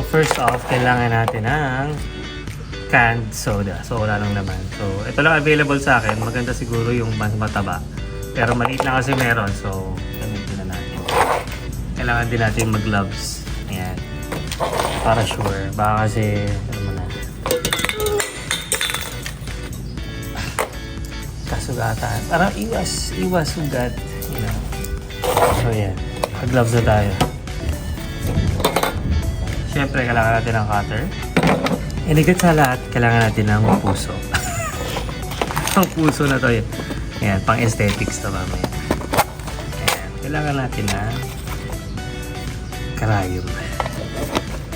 first off, kailangan natin ng canned soda. So, wala nang laman. So, ito lang available sa akin. Maganda siguro yung mas mataba. Pero maliit na kasi meron. So, gamitin na natin. Kailangan din natin mag-gloves. Ayan. Para sure. Baka kasi, ano mo na. Kasugatan. Parang iwas sugat. You know. So, ayan. Mag-gloves na tayo. Siyempre, kailangan natin ng cutter. And higit sa lahat, kailangan natin ng puso. Ang puso na to yun. Ayan, pang aesthetics to mamaya. Ayan, kailangan natin ng karayom.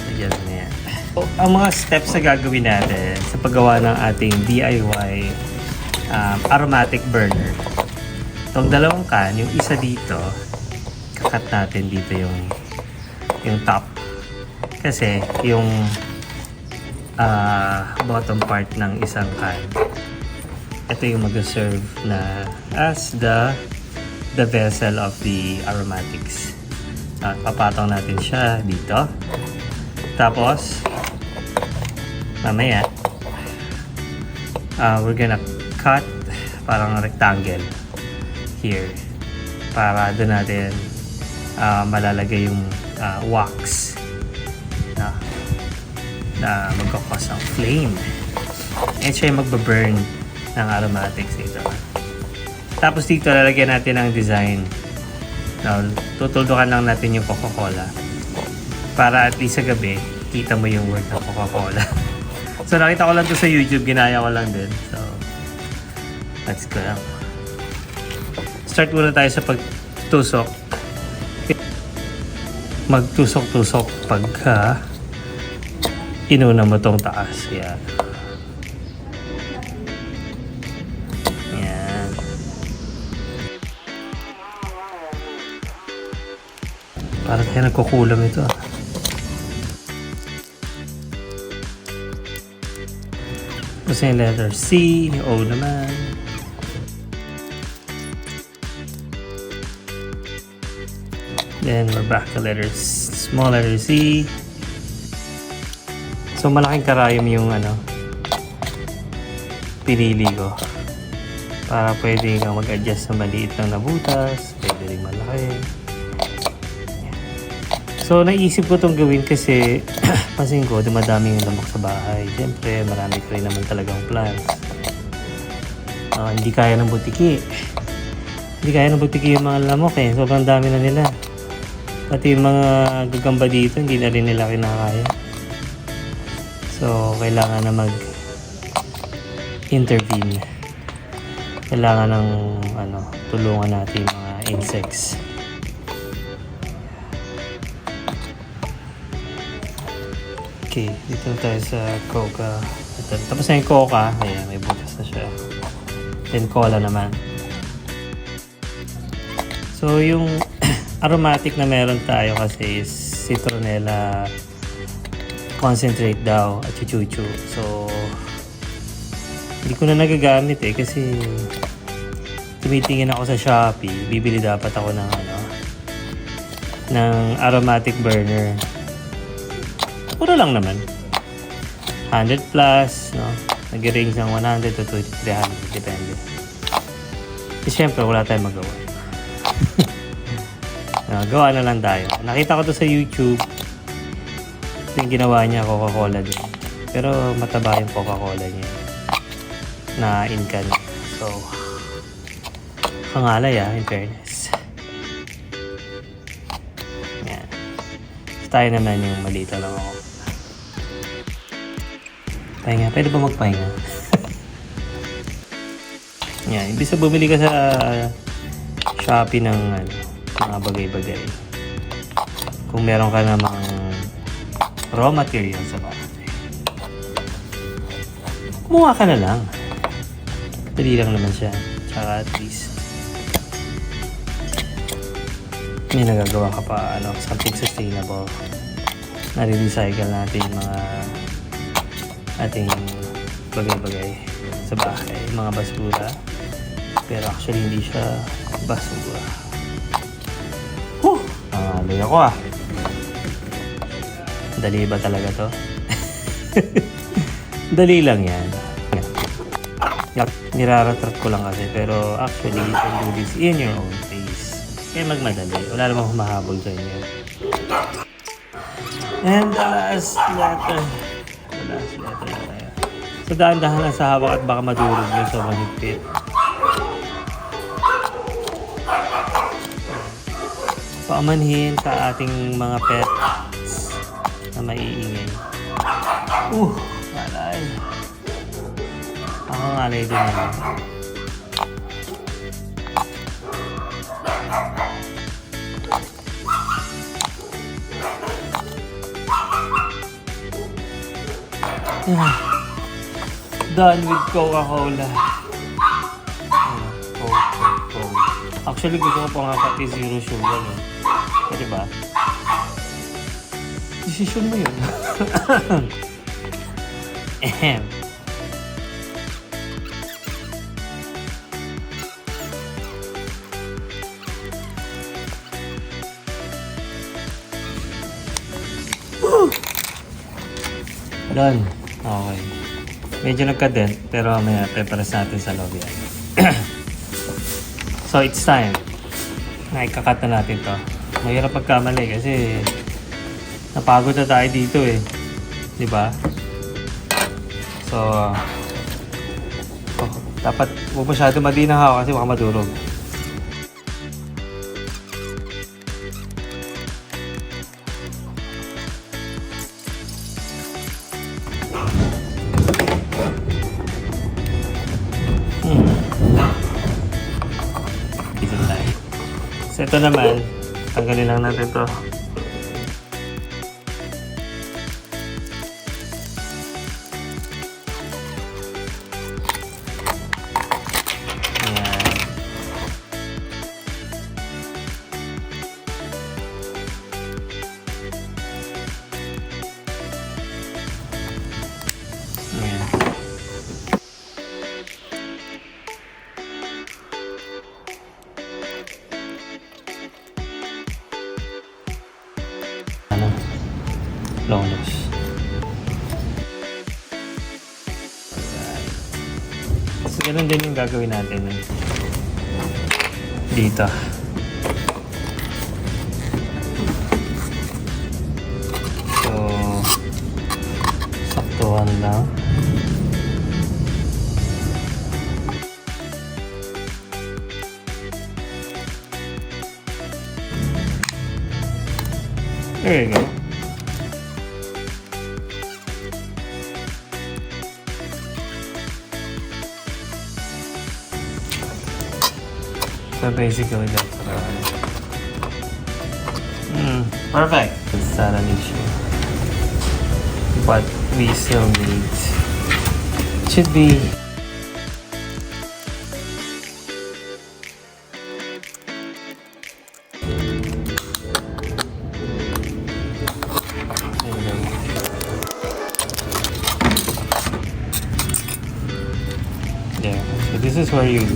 Ayan na yan. So, ang mga steps na gagawin natin sa paggawa ng ating DIY aromatic burner. Itong dalawang can, yung isa dito, kakat natin dito yung top. Kasi yung bottom part ng isang can, ito yung mag-serve na as the vessel of the aromatics. Papatong natin siya dito. Tapos mamaya we're gonna cut parang rectangle here para doon natin malalagay yung wax na magkakos ng flame. And siya yung magbaburn ng aromatics dito. Tapos dito lalagyan natin ng design. Now, tutuldukan lang natin yung Coca-Cola para at least sa gabi kita mo yung word ng Coca-Cola. So nakita ko lang to sa YouTube, ginaya ko lang din. So let's go lang. Start muna tayo sa pagtusok. Magtusok-tusok pagka inuna mo tong taas. Yan. Yan. Parang kaya nagkukulam ito. Kasi yung letter C, O naman. Then we're back to small letter C. So malaking karayom yung pinili ko. Para pwede kang mag-adjust sa maliit lang na butas, pwede rin malaki. So naisip ko itong gawin kasi pansin ko, dumadami yung lamok sa bahay. Siyempre, marami ka rin naman talagang plants. Hindi kaya ng butiki. Hindi kaya ng butiki yung mga lamok eh. Sobrang dami na nila. Pati yung mga gagamba dito, hindi na rin nila kinakaya. So, kailangan na mag-intervene. Kailangan ng tulungan natin yung mga insects. Okay, dito tayo sa coca. Tapos na yung coca. Ayan, may butas na siya. Then cola naman. So, yung aromatic na meron tayo kasi is citronella concentrate daw at chuchu. So, hindi ko na nagagamit eh kasi tumitingin ako sa Shopee. Bibili dapat ako ng aromatic burner. Puro lang naman. 100 plus, no? Nag-range ng 100 to 300, depende. Kasi syempre, wala tayong magawa. Gawa na lang tayo. Nakita ko to sa YouTube. Yung ginawa niya, Coca-Cola din. Pero mataba yung Coca-Cola niya. Na in can. So, pangalay in fairness. Yan. So, tayo naman yung malita lang ako. Pahinga. Pwede ba magpahinga? Yan. Ibig sa bumili ka sa Shopee ng mga bagay-bagay. Kung meron ka namang raw material sa bahay, kumuha ka na lang. Dali lang naman siya. Tsaka at least may nagagawa ka pa something sustainable. Nare-recycle natin yung mga ating bagay-bagay sa bahay, mga basura. Pero actually hindi siya basura. Luya ko Dali ba talaga to? Dali lang yan. Niraratrat ko lang kasi, pero actually, you can do this in your own pace. Kaya magmadali. Wala namang humahabol sa inyo. And the last letter. The last letter na tayo. So, dahan-dahan lang sa hawak at baka madurog nyo sa mahigpit. Paamanhin sa ating mga pets na maiingay. Malay. Ako ngalay din yun. Done with Coca-Cola. Coke. Actually, gusto ko pa nga pati zero sugar. Pwede ba? Decision mo yun. Ahem. Done. Okay. Medyo nagka-dent, pero mamaya prepares natin sa loob yan. So, it's time. Naikakat na natin to. Mahirap pagkamali kasi napagod na tayo dito eh. Diba? So, dapat huwag masyado madinahaw kasi baka madurog. So, ito naman, tanggalin lang natin to. Ayan. Ayan. Flawless. So, ganun din yung gagawin natin dito. So, saktuhan lang. There you go. So basically that's perfect. It's not an issue. But we still need, should be there. So this is where you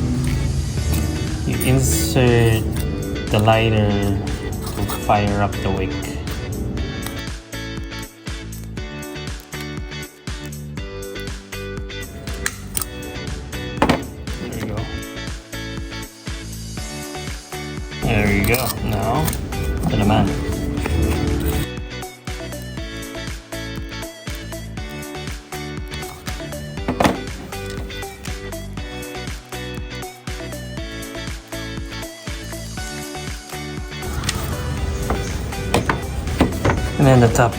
insert the lighter to fire up the wick. There you go. There you go. Now, ito naman. And then the top.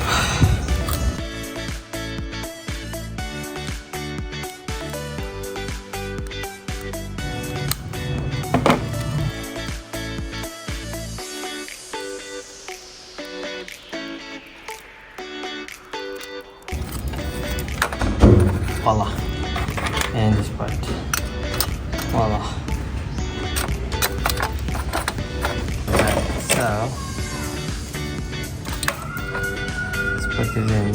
Voila. And this part. Voila. Right, so put it in.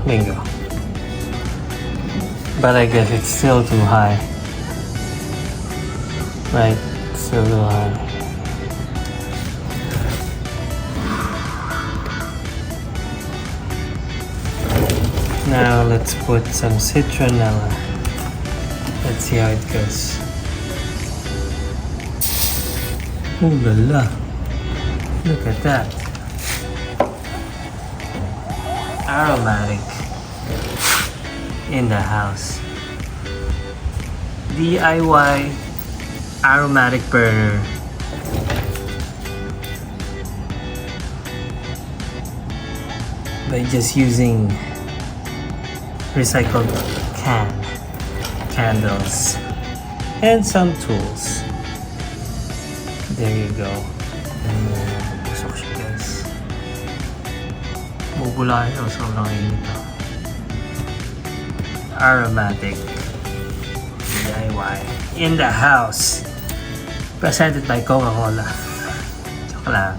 Bingo. But I guess it's still too high. Right? Still too high. Now let's put some citronella. Let's see how it goes. Ooh la la. Look at that. Aromatic in the house. DIY aromatic burner. By just using recycled candles and some tools. There you go. Busok siya, guys. Bubula yun. Sobrang init na. Aromatic DIY in the house. Presented by Coca-Cola. Joke lang.